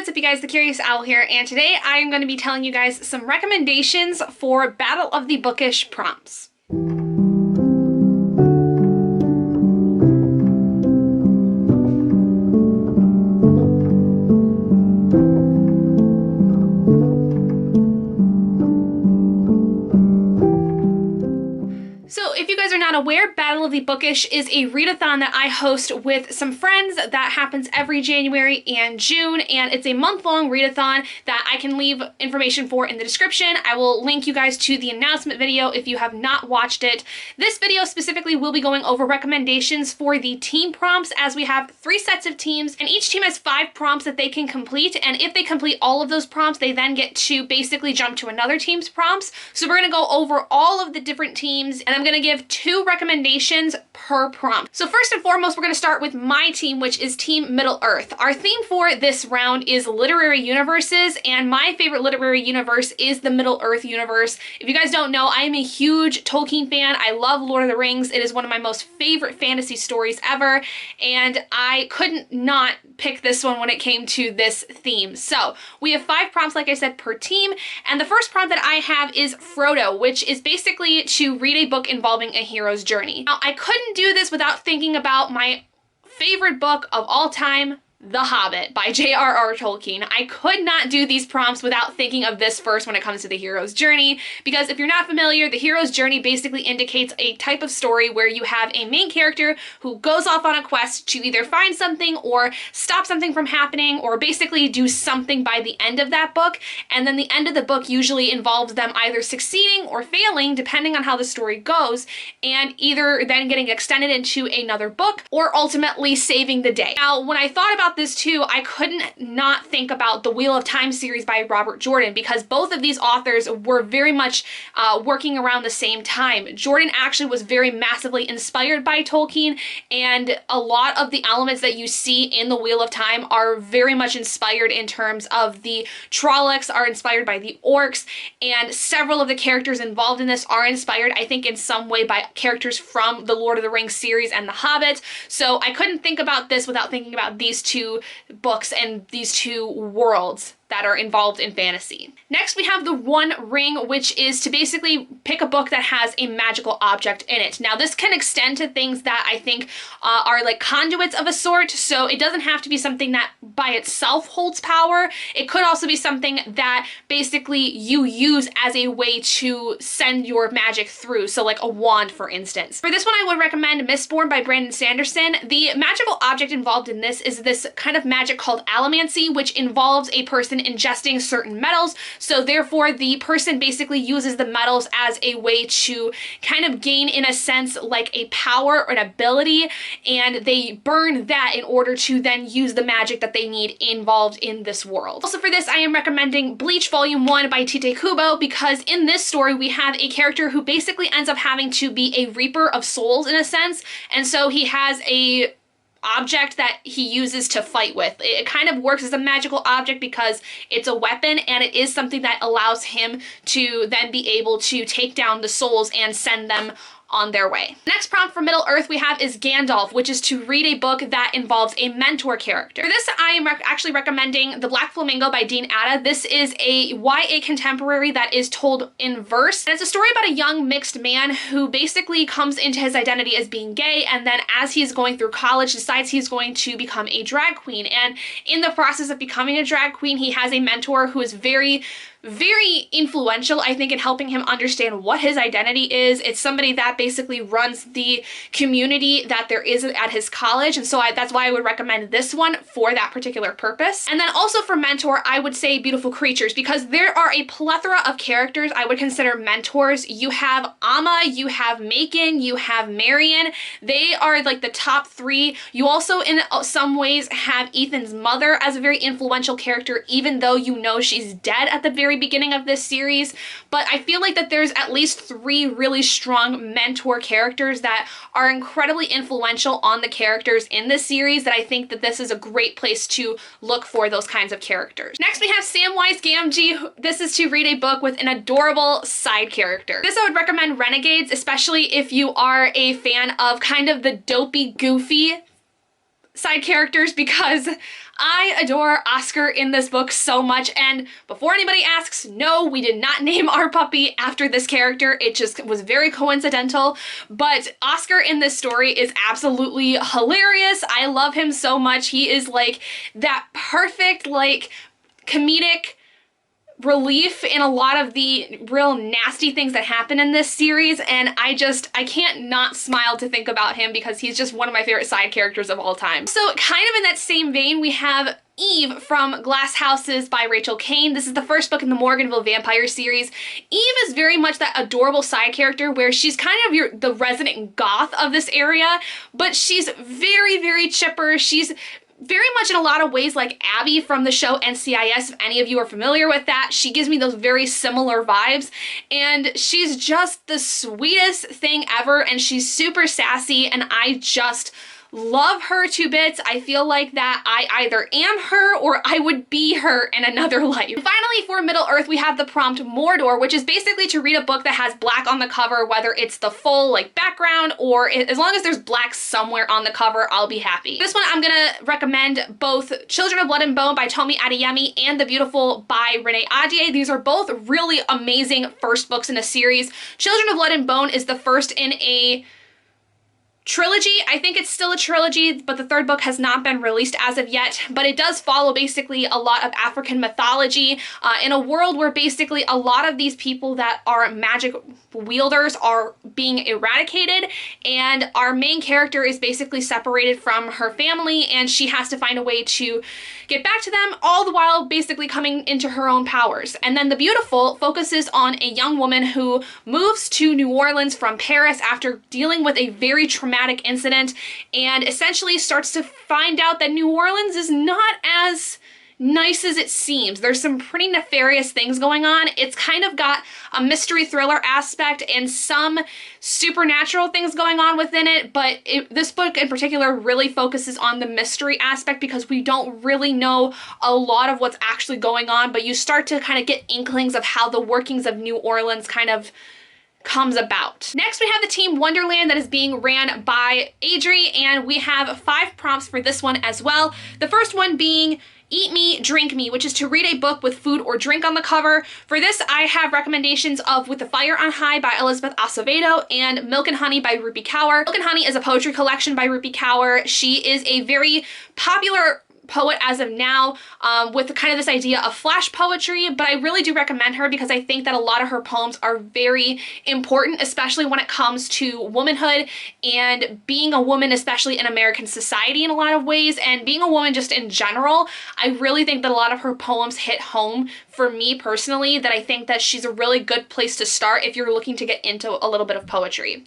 what's up you guys, the Curious Owl here, and today I am going to be telling you guys some recommendations for Battle of the Bookish prompts. So if you guys are not aware, Battle of the Bookish is a readathon that I host with some friends that happens every January and June, and it's a month-long readathon that I can leave information for in the description. I will link you guys to the announcement video if you have not watched it. This video specifically will be going over recommendations for the team prompts, as we have 3 sets of teams, and each team has 5 prompts that they can complete, and if they complete all of those prompts, they then get to basically jump to another team's prompts. So we're going to go over all of the different teams, and I'm going to give 2 recommendations per prompt. So first and foremost, we're going to start with my team, which is Team Middle-earth. Our theme for this round is literary universes, and my favorite literary universe is the Middle-earth universe. If you guys don't know, I am a huge Tolkien fan. I love Lord of the Rings. It is one of my most favorite fantasy stories ever, and I couldn't not pick this one when it came to this theme. So we have 5 prompts, like I said, per team, and the first prompt that I have is Frodo, which is basically to read a book involving a hero's journey. Now, I couldn't do this without thinking about my favorite book of all time, The Hobbit by J.R.R. Tolkien. I could not do these prompts without thinking of this first when it comes to the hero's journey, because if you're not familiar, the hero's journey basically indicates a type of story where you have a main character who goes off on a quest to either find something or stop something from happening, or basically do something by the end of that book, and then the end of the book usually involves them either succeeding or failing, depending on how the story goes, and either then getting extended into another book or ultimately saving the day. Now, when I thought about this too, I couldn't not think about the Wheel of Time series by Robert Jordan, because both of these authors were very much working around the same time. Jordan actually was very massively inspired by Tolkien, and a lot of the elements that you see in the Wheel of Time are very much inspired in terms of the Trollocs are inspired by the orcs, and several of the characters involved in this are inspired, I think, in some way by characters from the Lord of the Rings series and The Hobbit. So I couldn't think about this without thinking about these 2 books and these 2 worlds that are involved in fantasy. Next, we have the One Ring, which is to basically pick a book that has a magical object in it. Now, this can extend to things that I think are like conduits of a sort, so it doesn't have to be something that by itself holds power. It could also be something that basically you use as a way to send your magic through, so like a wand, for instance. For this one, I would recommend Mistborn by Brandon Sanderson. The magical object involved in this is this kind of magic called allomancy, which involves a person ingesting certain metals, so therefore the person basically uses the metals as a way to kind of gain, in a sense, like a power or an ability, and they burn that in order to then use the magic that they need involved in this world. Also for this, I am recommending Bleach Volume 1 by Tite Kubo, because in this story we have a character who basically ends up having to be a reaper of souls, in a sense, and so he has a object that he uses to fight with. It kind of works as a magical object because it's a weapon, and it is something that allows him to then be able to take down the souls and send them on their way. Next prompt for Middle-earth we have is Gandalf, which is to read a book that involves a mentor character. For this, I am actually recommending The Black Flamingo by Dean Atta. This is a YA contemporary that is told in verse, and it's a story about a young mixed man who basically comes into his identity as being gay, and then as he's going through college decides he's going to become a drag queen, and in the process of becoming a drag queen, he has a mentor who is very influential, I think, in helping him understand what his identity is. It's somebody that basically runs the community that there is at his college, and so that's why I would recommend this one for that particular purpose. And then also for mentor, I would say Beautiful Creatures, because there are a plethora of characters I would consider mentors. You have Amma, you have Macon, you have Marion. They are like the top 3. You also, in some ways, have Ethan's mother as a very influential character, even though you know she's dead at the very beginning of this series. But I feel like that there's at least 3 really strong mentor characters that are incredibly influential on the characters in this series, that I think that this is a great place to look for those kinds of characters. Next, we have Samwise Gamgee. This is to read a book with an adorable side character. This I would recommend Renegades, especially if you are a fan of kind of the dopey, goofy side characters, because I adore Oscar in this book so much, and before anybody asks, no, we did not name our puppy after this character. It just was very coincidental, but Oscar in this story is absolutely hilarious. I love him so much. He is like that perfect, like, comedic relief in a lot of the real nasty things that happen in this series, and I can't not smile to think about him because he's just one of my favorite side characters of all time. So kind of in that same vein, we have Eve from Glass Houses by Rachel Kane. This is the first book in the Morganville Vampire series. Eve is very much that adorable side character where she's kind of the resident goth of this area, but she's very, very chipper. She's very much in a lot of ways like Abby from the show NCIS, if any of you are familiar with that. She gives me those very similar vibes, and she's just the sweetest thing ever, and she's super sassy, and I just love her to bits. I feel like that I either am her or I would be her in another life. And finally, for Middle-earth, we have the prompt Mordor, which is basically to read a book that has black on the cover, whether it's the full like background or as long as there's black somewhere on the cover, I'll be happy. This one I'm gonna recommend both Children of Blood and Bone by Tomi Adeyemi and The Beautiful by Renee Ahdieh. These are both really amazing first books in a series. Children of Blood and Bone is the first in a trilogy. I think it's still a trilogy, but the third book has not been released as of yet, but it does follow basically a lot of African mythology in a world where basically a lot of these people that are magic wielders are being eradicated, and our main character is basically separated from her family, and she has to find a way to get back to them, all the while basically coming into her own powers. And then The Beautiful focuses on a young woman who moves to New Orleans from Paris after dealing with a very traumatic incident, and essentially starts to find out that New Orleans is not as nice as it seems. There's some pretty nefarious things going on. It's kind of got a mystery thriller aspect and some supernatural things going on within it, but this book in particular really focuses on the mystery aspect because we don't really know a lot of what's actually going on, but you start to kind of get inklings of how the workings of New Orleans kind of comes about. Next, we have the team Wonderland that is being ran by Adri, and we have 5 prompts for this one as well. The first one being Eat Me, Drink Me, which is to read a book with food or drink on the cover. For this, I have recommendations of With the Fire on High by Elizabeth Acevedo and Milk and Honey by Rupi Kaur. Milk and Honey is a poetry collection by Rupi Kaur. She is a very popular poet as of now, with kind of this idea of flash poetry, but I really do recommend her because I think that a lot of her poems are very important, especially when it comes to womanhood and being a woman, especially in American society in a lot of ways, and being a woman just in general. I really think that a lot of her poems hit home for me personally, that I think that she's a really good place to start if you're looking to get into a little bit of poetry.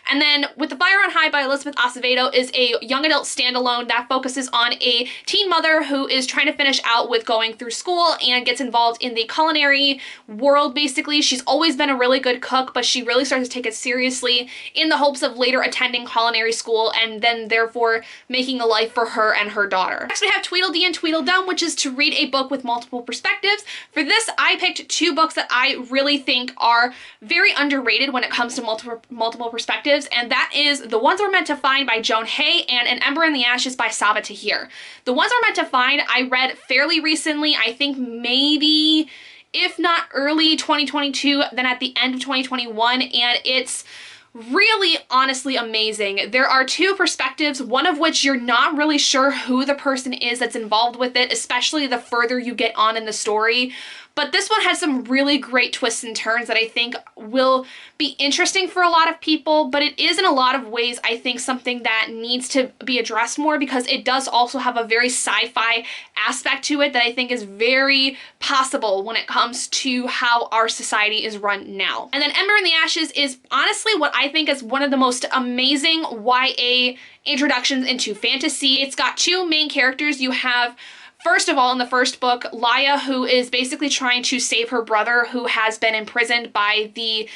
And then With the Fire on High by Elizabeth Acevedo is a young adult standalone that focuses on a teen mother who is trying to finish out with going through school and gets involved in the culinary world, basically. She's always been a really good cook, but she really starts to take it seriously in the hopes of later attending culinary school and then therefore making a life for her and her daughter. Next, we have Tweedledee and Tweedledum, which is to read a book with multiple perspectives. For this, I picked 2 books that I really think are very underrated when it comes to multiple perspectives, and that is The Ones We're Meant to Find by Joan Hay and An Ember in the Ashes by Saba Tahir. The Ones We're Meant to Find I read fairly recently, I think maybe, if not early 2022, then at the end of 2021, and it's really honestly amazing. There are 2 perspectives, one of which you're not really sure who the person is that's involved with it, especially the further you get on in the story. But this one has some really great twists and turns that I think will be interesting for a lot of people, but it is in a lot of ways, I think, something that needs to be addressed more because it does also have a very sci-fi aspect to it that I think is very possible when it comes to how our society is run now. And then Ember in the Ashes is honestly what I think is one of the most amazing YA introductions into fantasy. It's got 2 main characters. You have, first of all, in the first book, Laia, who is basically trying to save her brother who has been imprisoned by the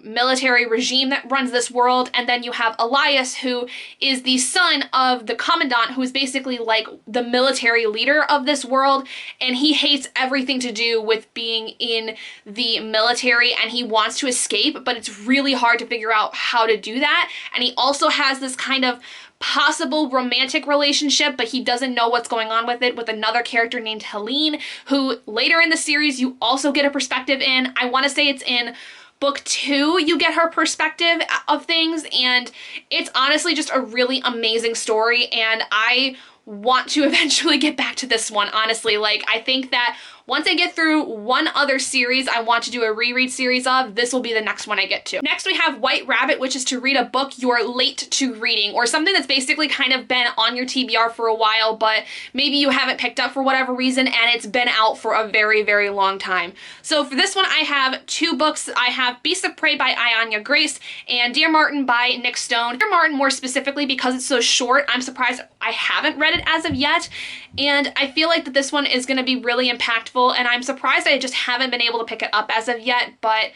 military regime that runs this world. And then you have Elias, who is the son of the commandant, who is basically like the military leader of this world. And he hates everything to do with being in the military and he wants to escape, but it's really hard to figure out how to do that. And he also has this kind of possible romantic relationship, but he doesn't know what's going on with it, with another character named Helene, who later in the series you also get a perspective in. I want to say it's in book 2 you get her perspective of things, and it's honestly just a really amazing story, and I want to eventually get back to this one, honestly. Like, I think that once I get through one other series I want to do a reread series of, this will be the next one I get to. Next we have White Rabbit, which is to read a book you're late to reading, or something that's basically kind of been on your TBR for a while, but maybe you haven't picked up for whatever reason, and it's been out for a very, very long time. So for this one I have 2 books. I have Beasts of Prey by Ayanya Grace and Dear Martin by Nick Stone. Dear Martin more specifically because it's so short, I'm surprised I haven't read it as of yet, and I feel like that this one is going to be really impactful, and I'm surprised I just haven't been able to pick it up as of yet, but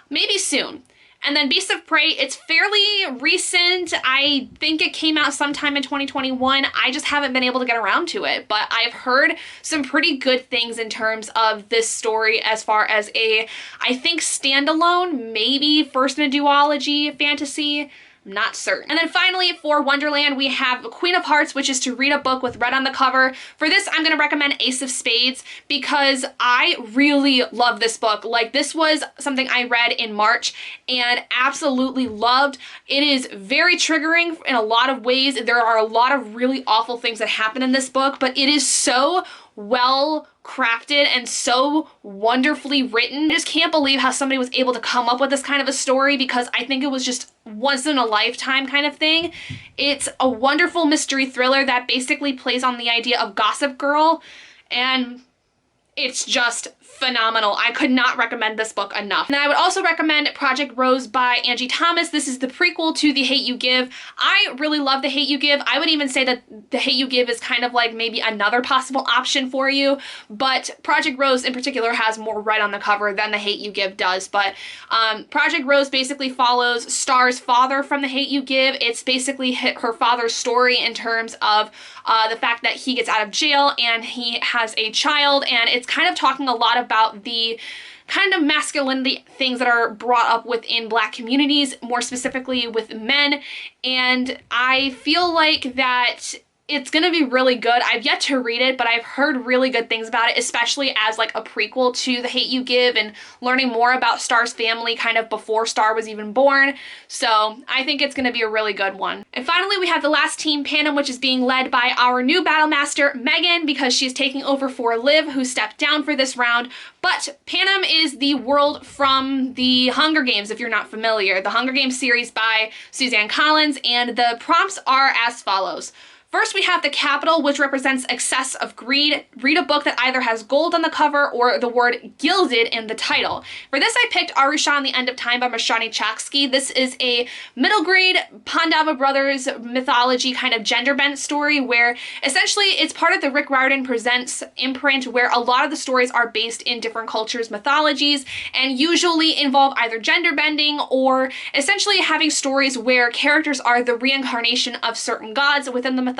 maybe soon. And then Beasts of Prey, it's fairly recent. I think it came out sometime in 2021. I just haven't been able to get around to it, but I've heard some pretty good things in terms of this story as far as a, I think, standalone, maybe first in a duology fantasy. Not certain. And then finally for Wonderland we have Queen of Hearts, which is to read a book with red on the cover. For this I'm going to recommend Ace of Spades because I really love this book. Like, this was something I read in March and absolutely loved. It is very triggering in a lot of ways. There are a lot of really awful things that happen in this book, but it is so well crafted and so wonderfully written. I just can't believe how somebody was able to come up with this kind of a story, because I think it was just once in a lifetime kind of thing. It's a wonderful mystery thriller that basically plays on the idea of Gossip Girl, and it's just phenomenal. I could not recommend this book enough. And I would also recommend Project Rose by Angie Thomas. This is the prequel to The Hate You Give. I really love The Hate You Give. I would even say that The Hate You Give is kind of like maybe another possible option for you, but Project Rose in particular has more red on the cover than The Hate You Give does. But Project Rose basically follows Star's father from The Hate You Give. It's basically her father's story in terms of the fact that he gets out of jail and he has a child, and it's kind of talking a lot about the kind of masculinity things that are brought up within Black communities, more specifically with men, and I feel like that it's gonna be really good. I've yet to read it, but I've heard really good things about it, especially as like a prequel to The Hate You Give and learning more about Star's family kind of before Star was even born. So I think it's gonna be a really good one. And finally, we have the last team, Panum, which is being led by our new battle master, Megan, because she's taking over for Liv, who stepped down for this round. But Panum is the world from the Hunger Games, if you're not familiar. The Hunger Games series by Suzanne Collins, and the prompts are as follows. First, we have the capital, which represents excess of greed. Read a book that either has gold on the cover or the word gilded in the title. For this, I picked Arusha and the End of Time by Mashani Chaksky. This is a middle grade Pandava Brothers mythology kind of gender bent story where essentially it's part of the Rick Riordan Presents imprint, where a lot of the stories are based in different cultures' mythologies and usually involve either gender bending or essentially having stories where characters are the reincarnation of certain gods within the mythology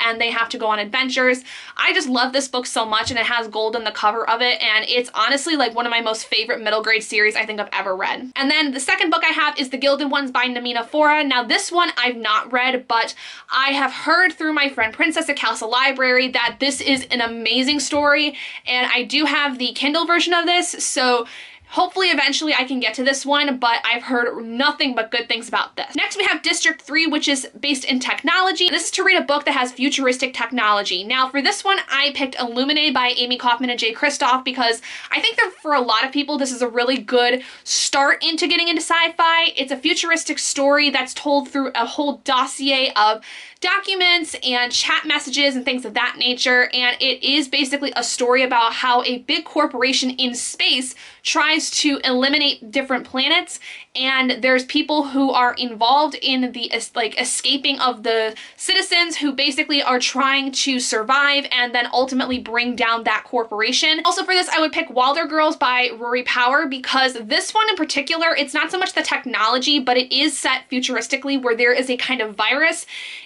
and they have to go on adventures. I just love this book so much, and it has gold on the cover of it, and it's honestly like one of my most favorite middle grade series I think I've ever read. And then the second book I have is The Gilded Ones by Namina Fora. Now this one I've not read, but I have heard through my friend Princess at Castle Library that this is an amazing story, and I do have the Kindle version of this, so hopefully eventually I can get to this one, but I've heard nothing but good things about this. Next we have District 3, which is based in technology. This is to read a book that has futuristic technology. Now for this one, I picked Illuminae by Amy Kaufman and Jay Kristoff because I think that for a lot of people, this is a really good start into getting into sci-fi. It's a futuristic story that's told through a whole dossier of documents and chat messages and things of that nature, and it is basically a story about how a big corporation in space tries to eliminate different planets, and there's people who are involved in the escaping of the citizens who basically are trying to survive and then ultimately bring down that corporation. Also for this, I would pick Wilder Girls by Rory Power because this one in particular, it's not so much the technology, but it is set futuristically where there is a kind of virus,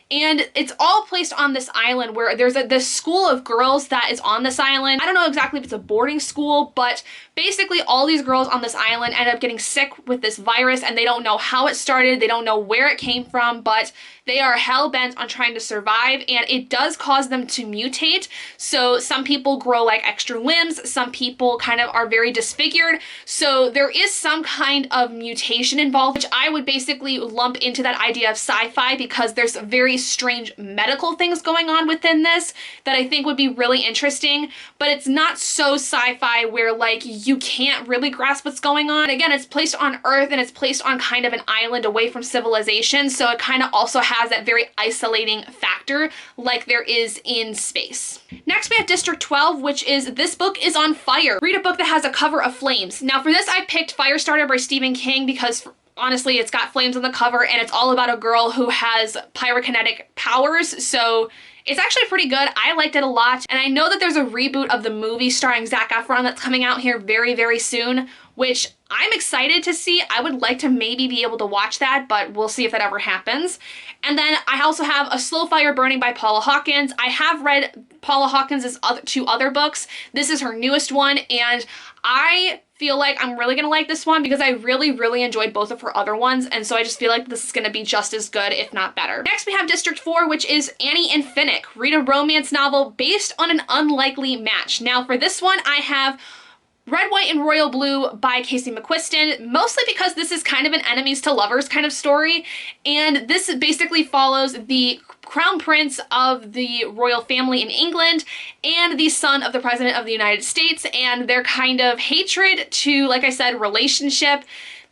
and it's all placed on this island where there's this school of girls that is on this island. I don't know exactly if it's a boarding school, but basically all these girls on this island end up getting sick with this virus, and they don't know how it started, they don't know where it came from, but they are hell-bent on trying to survive, and it does cause them to mutate. So some people grow like extra limbs, some people kind of are very disfigured. So there is some kind of mutation involved, which I would basically lump into that idea of sci-fi, because there's very strange medical things going on within this that I think would be really interesting, but it's not so sci-fi where like you can't really grasp what's going on. Again, it's placed on Earth and it's placed on kind of an island away from civilization, so it kind of also has that very isolating factor like there is in space. Next we have District 12, which is This Book is on Fire. Read a book that has a cover of flames. Now for this I picked Firestarter by Stephen King because honestly it's got flames on the cover and it's all about a girl who has pyrokinetic powers, so it's actually pretty good. I liked it a lot, and I know that there's a reboot of the movie starring Zac Efron that's coming out here very, very soon, which I'm excited to see. I would like to maybe be able to watch that, but we'll see if that ever happens. And then I also have A Slow Fire Burning by Paula Hawkins. I have read Paula Hawkins' two other books. This is her newest one, and I feel like I'm really gonna like this one because I really, really enjoyed both of her other ones, and so I just feel like this is gonna be just as good, if not better. Next we have District 4, which is Annie and Finnick. Read a romance novel based on an unlikely match. Now for this one I have Red, White, and Royal Blue by Casey McQuiston, mostly because this is kind of an enemies to lovers kind of story, and this basically follows the crown prince of the royal family in England and the son of the president of the United States, and their kind of hatred to, like I said, relationship.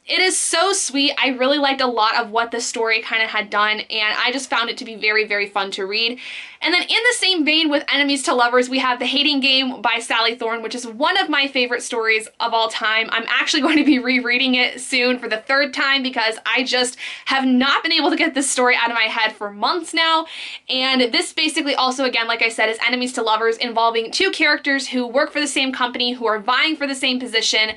It is so sweet. I really liked a lot of what the story kind of had done, and I just found it to be very, very fun to read. And then in the same vein with Enemies to Lovers, we have The Hating Game by Sally Thorne, which is one of my favorite stories of all time. I'm actually going to be rereading it soon for the third time because I just have not been able to get this story out of my head for months now. And this basically also, again, like I said, is Enemies to Lovers involving two characters who work for the same company, who are vying for the same position.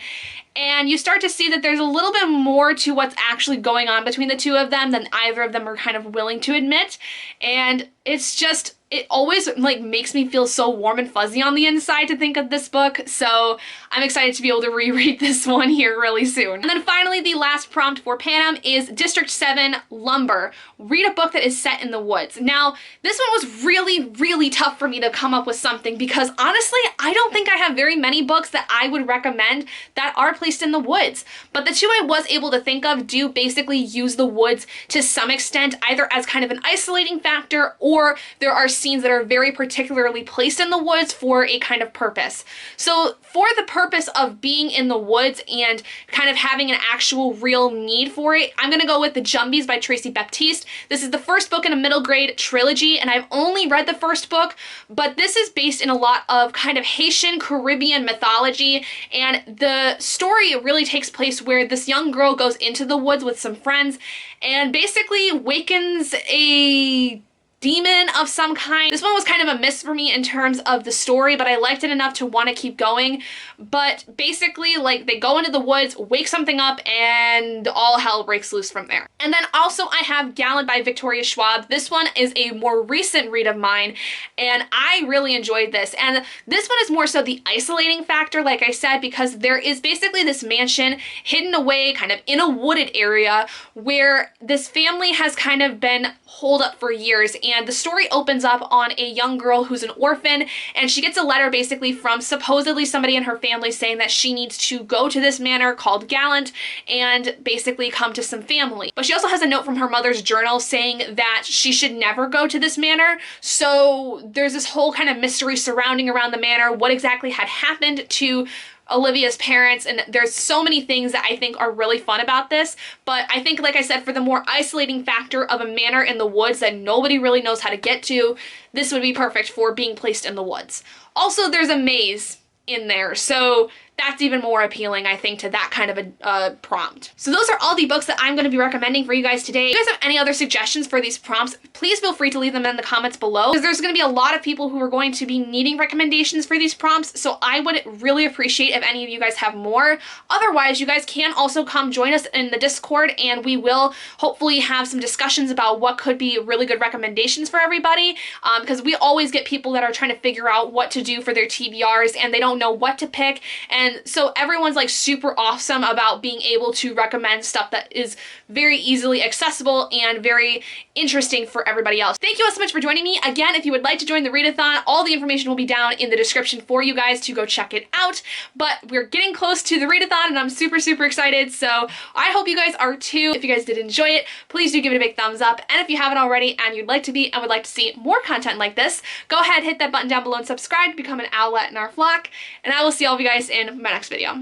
And you start to see that there's a little bit more to what's actually going on between the two of them than either of them are kind of willing to admit. And it's just, it always like makes me feel so warm and fuzzy on the inside to think of this book. So I'm excited to be able to reread this one here really soon. And then finally, the last prompt for Panum is District 7, Lumber. Read a book that is set in the woods. Now, this one was really, really tough for me to come up with something because honestly, I don't think I have very many books that I would recommend that are placed in the woods. But the two I was able to think of do basically use the woods to some extent, either as kind of an isolating factor, or there are scenes that are very particularly placed in the woods for a kind of purpose. So for the purpose of being in the woods and kind of having an actual real need for it, I'm gonna go with The Jumbies by Tracy Baptiste. This is the first book in a middle grade trilogy, and I've only read the first book, but this is based in a lot of kind of Haitian Caribbean mythology, and the story really takes place where this young girl goes into the woods with some friends and basically wakens a demon of some kind. This one was kind of a miss for me in terms of the story, but I liked it enough to want to keep going. But basically, like, they go into the woods, wake something up, and all hell breaks loose from there. And then also I have Gallant by Victoria Schwab. This one is a more recent read of mine, and I really enjoyed this. And this one is more so the isolating factor, like I said, because there is basically this mansion hidden away kind of in a wooded area where this family has kind of been holed up for years, and the story opens up on a young girl who's an orphan, and she gets a letter basically from supposedly somebody in her family saying that she needs to go to this manor called Gallant and basically come to some family. But she also has a note from her mother's journal saying that she should never go to this manor. So there's this whole kind of mystery surrounding around the manor, what exactly had happened to Olivia's parents, and there's so many things that I think are really fun about this. But I think, like I said, for the more isolating factor of a manor in the woods that nobody really knows how to get to, this would be perfect for being placed in the woods. Also, there's a maze in there, so that's even more appealing, I think, to that kind of a prompt. So those are all the books that I'm going to be recommending for you guys today. If you guys have any other suggestions for these prompts, please feel free to leave them in the comments below, because there's going to be a lot of people who are going to be needing recommendations for these prompts, so I would really appreciate if any of you guys have more. Otherwise, you guys can also come join us in the Discord, and we will hopefully have some discussions about what could be really good recommendations for everybody, because we always get people that are trying to figure out what to do for their TBRs, and they don't know what to pick, and And so everyone's like super awesome about being able to recommend stuff that is very easily accessible and very interesting for everybody else. Thank you all so much for joining me. Again, if you would like to join the readathon, all the information will be down in the description for you guys to go check it out. But we're getting close to the readathon and I'm super, super excited. So I hope you guys are too. If you guys did enjoy it, please do give it a big thumbs up. And if you haven't already and you'd like to be and would like to see more content like this, go ahead, hit that button down below and subscribe to become an owlet in our flock. And I will see all of you guys in my next video.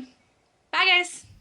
Bye guys.